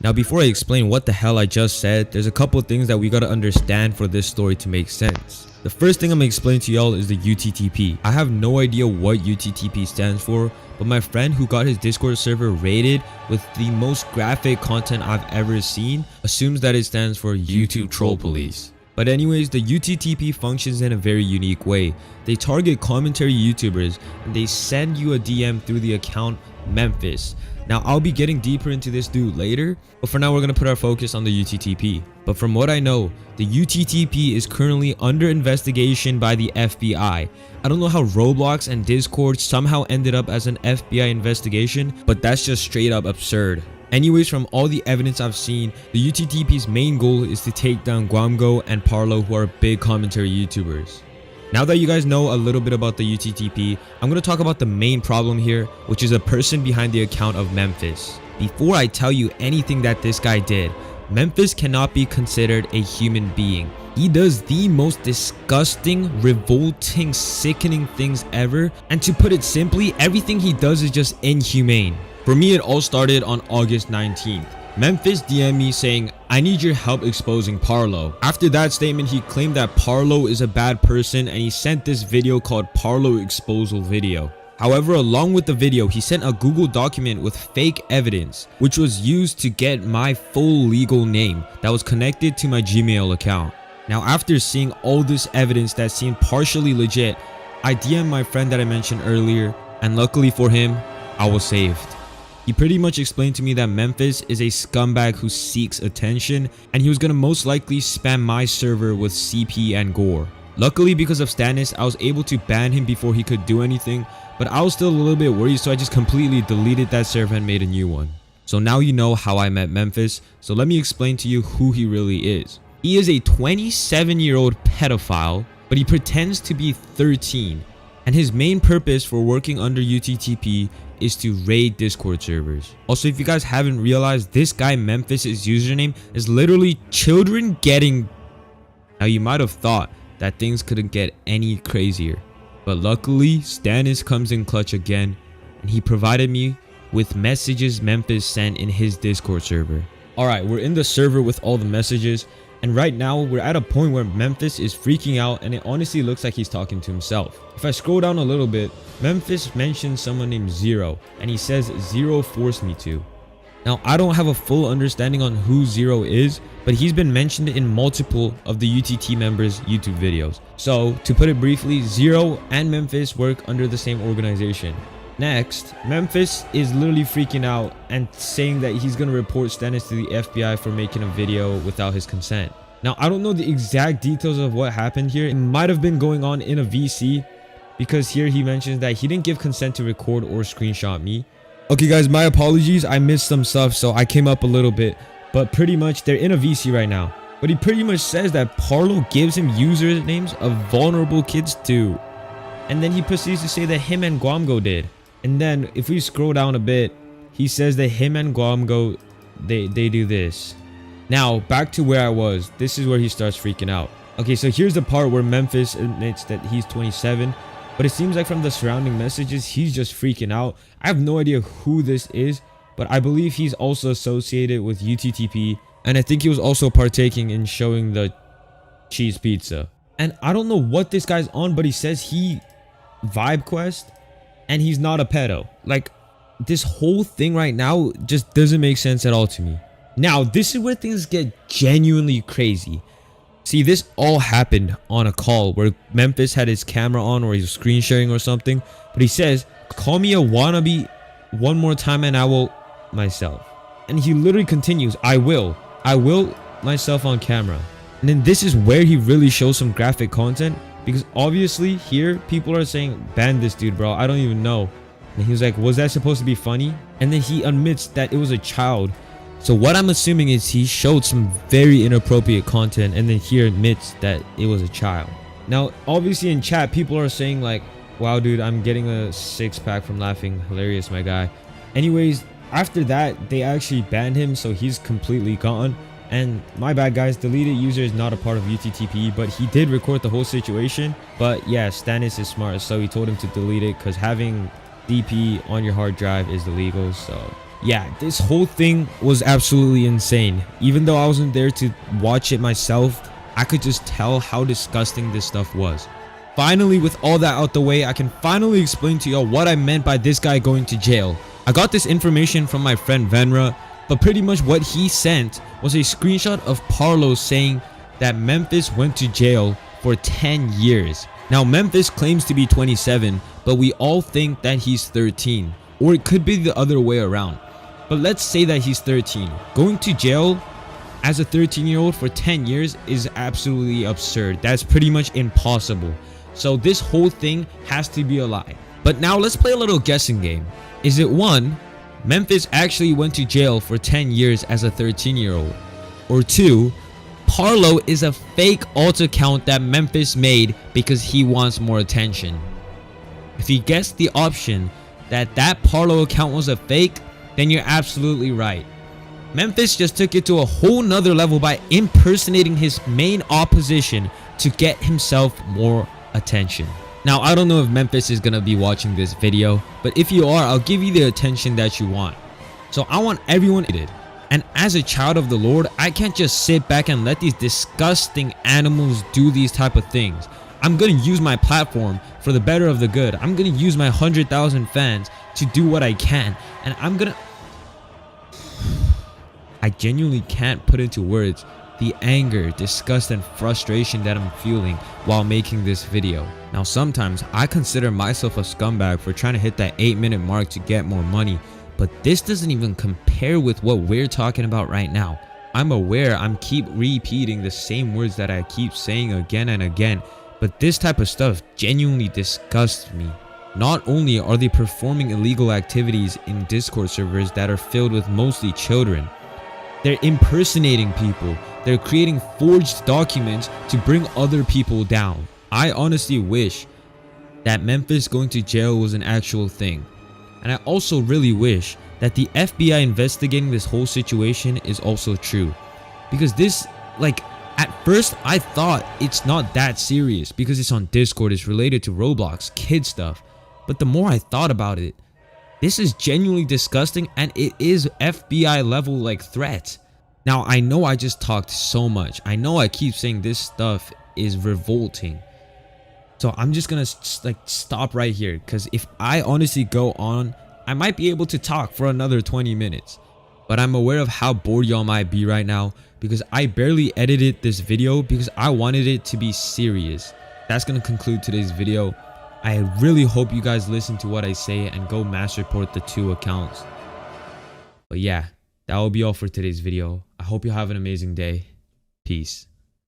Now, before I explain what the hell I just said, there's a couple of things that we gotta understand for this story to make sense. The first thing I'm gonna explain to y'all is the UTTP. I have no idea what UTTP stands for, but my friend who got his Discord server rated with the most graphic content I've ever seen assumes that it stands for YouTube Troll Police. But anyways, the UTTP functions in a very unique way. They target commentary YouTubers and they send you a DM through the account Memphis. Now, I'll be getting deeper into this dude later, but for now we're going to put our focus on the UTTP. But from what I know, the UTTP is currently under investigation by the FBI. I don't know how Roblox and Discord somehow ended up as an FBI investigation, but that's just straight up absurd. Anyways, from all the evidence I've seen, the UTTP's main goal is to take down Guamgo and Parlo, who are big commentary YouTubers. Now that you guys know a little bit about the UTTP, I'm going to talk about the main problem here, which is a person behind the account of Memphis. Before I tell you anything that this guy did, Memphis cannot be considered a human being. He does the most disgusting, revolting, sickening things ever, and to put it simply, everything he does is just inhumane. For me, it all started on August 19th. Memphis DM'd me saying, "I need your help exposing Parlo." After that statement, he claimed that Parlo is a bad person and he sent this video called Parlo Exposal Video. However, along with the video, he sent a Google document with fake evidence, which was used to get my full legal name that was connected to my Gmail account. Now, after seeing all this evidence that seemed partially legit, I DM'd my friend that I mentioned earlier, and luckily for him, I was saved. He pretty much explained to me that Memphis is a scumbag who seeks attention, and he was gonna most likely spam my server with CP and gore. Luckily, because of Stannis, I was able to ban him before he could do anything, but I was still a little bit worried, so I just completely deleted that server and made a new one. So now you know how I met Memphis, so let me explain to you who he really is. He is a 27-year-old pedophile, but he pretends to be 13, and his main purpose for working under UTTP is to raid Discord servers. Also, if you guys haven't realized, this guy Memphis's username is literally children getting. Now, you might have thought that things couldn't get any crazier, but luckily Stannis comes in clutch again, and he provided me with messages Memphis sent in his Discord server. Alright, we're in the server with all the messages, and right now we're at a point where Memphis is freaking out, and it honestly looks like he's talking to himself. If I scroll down a little bit, Memphis mentions someone named Zero, and he says Zero forced me to. Now, I don't have a full understanding on who Zero is, but he's been mentioned in multiple of the UTT members' YouTube videos. So, to put it briefly, Zero and Memphis work under the same organization. Next, Memphis is literally freaking out and saying that he's gonna report Stannis to the FBI for making a video without his consent. Now, I don't know the exact details of what happened here. It might have been going on in a VC, because here he mentions that he didn't give consent to record or screenshot me. Okay guys, my apologies, I missed some stuff, so I came up a little bit, but pretty much they're in a VC right now. But he pretty much says that Parlo gives him usernames of vulnerable kids too, and then he proceeds to say that him and Guamgo did. And then if we scroll down a bit, he says that him and Guamgo, they do this. Now, back to where I was. This is where he starts freaking out. Okay, so here's the part where Memphis admits that he's 27, but it seems like from the surrounding messages, he's just freaking out. I have no idea who this is, but I believe he's also associated with UTTP, and I think he was also partaking in showing the cheese pizza. And I don't know what this guy's on, but he says he vibe quest, and he's not a pedo. Like, this whole thing right now just doesn't make sense at all to me. Now, this is where things get genuinely crazy. See, this all happened on a call where Memphis had his camera on, or he was screen sharing or something. But he says, "Call me a wannabe one more time and I will myself." And he literally continues, I will myself on camera." And then this is where he really shows some graphic content, because obviously here people are saying, "Ban this dude, bro. I don't even know." And he was like, "Was that supposed to be funny?" And then he admits that it was a child. So what I'm assuming is he showed some very inappropriate content, and then here admits that it was a child. Now, obviously in chat, people are saying like, "Wow, dude, I'm getting a 6-pack from laughing. Hilarious, my guy." Anyways, after that, they actually banned him, so he's completely gone. And my bad, guys, deleted user is not a part of UTTP, but he did record the whole situation. But yeah, Stannis is smart, so he told him to delete it, because having DP on your hard drive is illegal. So Yeah, this whole thing was absolutely insane. Even though I wasn't there to watch it myself, I could just tell how disgusting this stuff was. Finally, with all that out the way, I can finally explain to y'all what I meant by this guy going to jail. I got this information from my friend Venra, but pretty much what he sent was a screenshot of Parlo saying that Memphis went to jail for 10 years. Now, Memphis claims to be 27, but we all think that he's 13. Or it could be the other way around. But let's say that he's 13. Going to jail as a 13-year-old for 10 years is absolutely absurd. That's pretty much impossible. So this whole thing has to be a lie. But now let's play a little guessing game. Is it 1, Memphis actually went to jail for 10 years as a 13-year-old? Or 2, Parlo is a fake alt account that Memphis made because he wants more attention? If you guessed the option that Parlo account was a fake, then you're absolutely right. Memphis just took it to a whole nother level by impersonating his main opposition to get himself more attention. Now, I don't know if Memphis is gonna be watching this video, but if you are, I'll give you the attention that you want. So I want everyone to. And as a child of the Lord, I can't just sit back and let these disgusting animals do these type of things. I'm gonna use my platform for the better of the good. I'm gonna use my 100,000 fans to do what I can, and I genuinely can't put into words the anger, disgust, and frustration that I'm feeling while making this video. Now, sometimes I consider myself a scumbag for trying to hit that 8-minute mark to get more money, but this doesn't even compare with what we're talking about right now. I'm aware I'm keep repeating the same words that I keep saying again and again, but this type of stuff genuinely disgusts me. Not only are they performing illegal activities in Discord servers that are filled with mostly children, they're impersonating people. They're creating forged documents to bring other people down. I honestly wish that Memphis going to jail was an actual thing. And I also really wish that the FBI investigating this whole situation is also true. Because this, at first I thought it's not that serious because it's on Discord, it's related to Roblox, kid stuff. But the more I thought about it, this is genuinely disgusting, and it is FBI level threat. Now, I know I just talked so much. I know I keep saying this stuff is revolting. So I'm just gonna stop right here, because if I honestly go on, I might be able to talk for another 20 minutes. But I'm aware of how bored y'all might be right now, because I barely edited this video because I wanted it to be serious. That's gonna conclude today's video. I really hope you guys listen to what I say and go mass report the 2 accounts. But yeah, that will be all for today's video. I hope you have an amazing day. Peace.